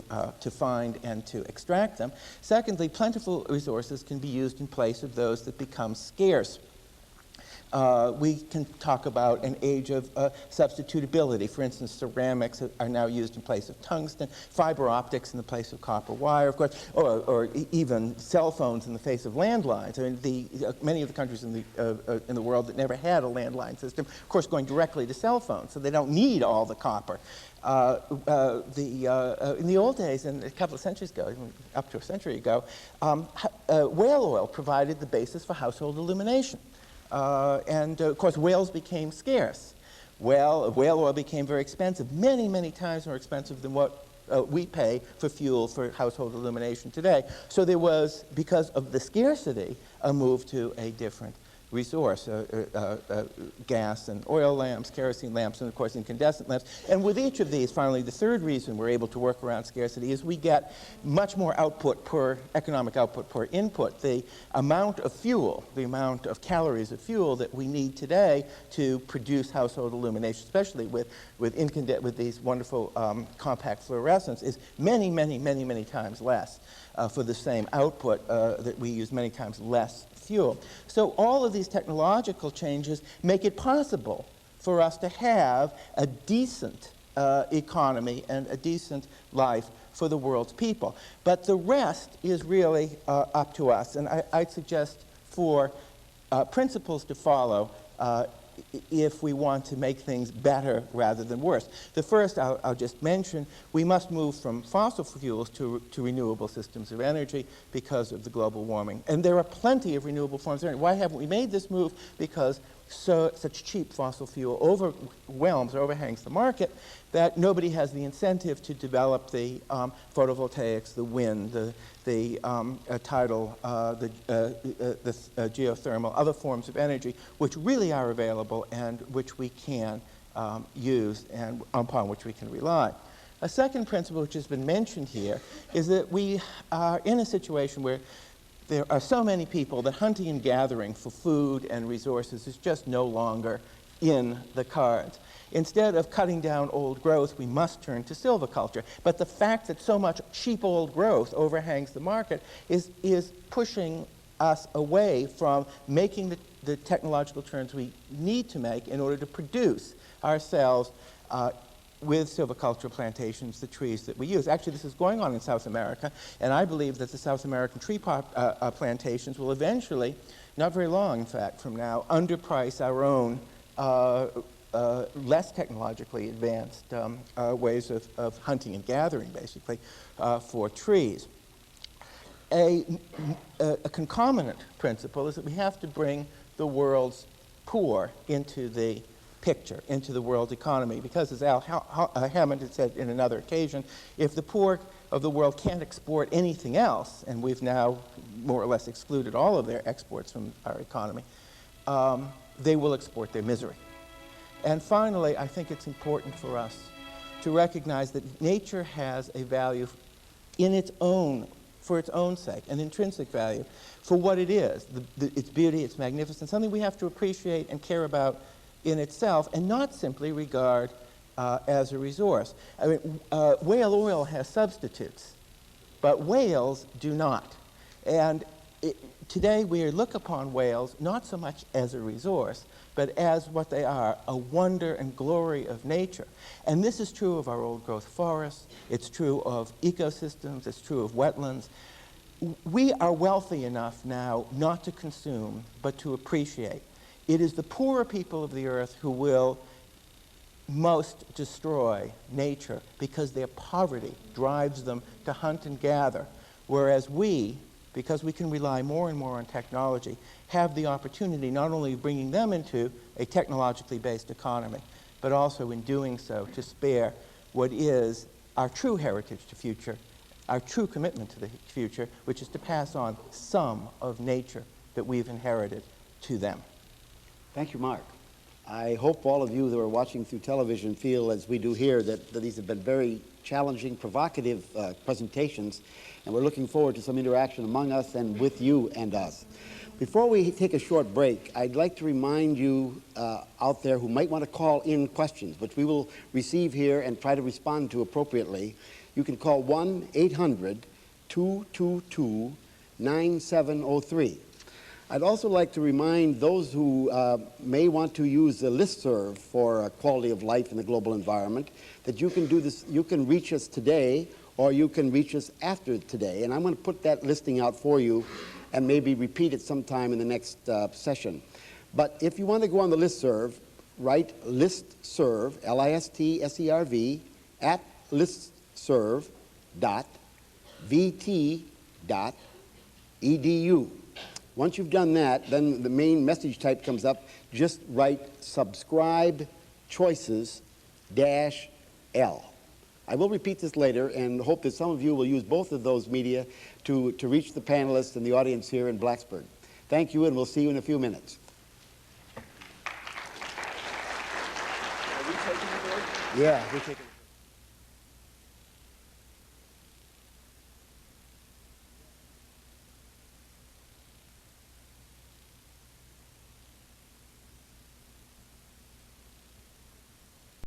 Speaker 7: find and to extract them. Secondly, plentiful resources can be used in place of those that become scarce. We can talk about an age of substitutability. For instance, ceramics are now used in place of tungsten, fiber optics in the place of copper wire, of course, or even cell phones in the face of landlines. I mean, many of the countries in the world that never had a landline system, of course, going directly to cell phones, so they don't need all the copper. In the old days, and a couple of centuries ago, even up to a century ago, whale oil provided the basis for household illumination. And of course, whales became scarce. Whale oil became very expensive, many, many times more expensive than what we pay for fuel for household illumination today. So there was, because of the scarcity, a move to a different resource, gas and oil lamps, kerosene lamps, and of course incandescent lamps. And with each of these, finally, the third reason we're able to work around scarcity is we get much more output per, economic output per input. The amount of fuel, the amount of calories of fuel that we need today to produce household illumination, especially with these wonderful compact fluorescents, is many, many, many, many times less for the same output that we use many times less fuel. So all of these technological changes make it possible for us to have a decent economy and a decent life for the world's people. But the rest is really up to us. And I'd suggest 4 principles to follow if we want to make things better rather than worse. The first I'll just mention, we must move from fossil fuels to renewable systems of energy because of the global warming. And there are plenty of renewable forms of energy. Why haven't we made this move? Because such cheap fossil fuel overwhelms or overhangs the market that nobody has the incentive to develop the photovoltaics, the wind, the tidal, the geothermal, other forms of energy which really are available and which we can use and upon which we can rely. A second principle which has been mentioned here is that we are in a situation where there are so many people that hunting and gathering for food and resources is just no longer in the cards. Instead of cutting down old growth, we must turn to silviculture. But the fact that so much cheap old growth overhangs the market is pushing us away from making the technological turns we need to make in order to produce ourselves with silvicultural plantations, the trees that we use. Actually, this is going on in South America, and I believe that the South American tree plantations will eventually, not very long, in fact, from now, underprice our own less technologically advanced ways of hunting and gathering, basically, for trees. A concomitant principle is that we have to bring the world's poor into the picture, into the world economy, because as Al Hammond had said in another occasion, if the poor of the world can't export anything else, and we've now more or less excluded all of their exports from our economy, they will export their misery. And finally, I think it's important for us to recognize that nature has a value in its own, for its own sake, an intrinsic value for what it is, its beauty, its magnificence, something we have to appreciate and care about in itself and not simply regard as a resource. I mean, whale oil has substitutes, but whales do not. And today we look upon whales not so much as a resource, but as what they are, a wonder and glory of nature. And this is true of our old growth forests, it's true of ecosystems, it's true of wetlands. We are wealthy enough now not to consume, but to appreciate. It is the poorer people of the earth who will most destroy nature because their poverty drives them to hunt and gather, whereas we, because we can rely more and more on technology, have the opportunity not only of bringing them into a technologically based economy, but also in doing so to spare what is our true heritage to future, our true commitment to the future, which is to pass on some of nature that we've inherited to them.
Speaker 2: Thank you, Mark. I hope all of you that are watching through television feel, as we do here, that these have been very challenging, provocative presentations, and we're looking forward to some interaction among us and with you and us. Before we take a short break, I'd like to remind you out there who might want to call in questions, which we will receive here and try to respond to appropriately. You can call 1-800-222-9703. I'd also like to remind those who may want to use the listserv for quality of life in the global environment that you can do this. You can reach us today, or you can reach us after today. And I'm going to put that listing out for you and maybe repeat it sometime in the next session. But if you want to go on the listserv, write listserv, L-I-S-T-S-E-R-V, at listserv.vt.edu. Once you've done that, then the main message type comes up. Just write subscribe choices-L. I will repeat this later and hope that some of you will use both of those media to reach the panelists and the audience here in Blacksburg. Thank you, and we'll see you in a few minutes. Yeah, we're taking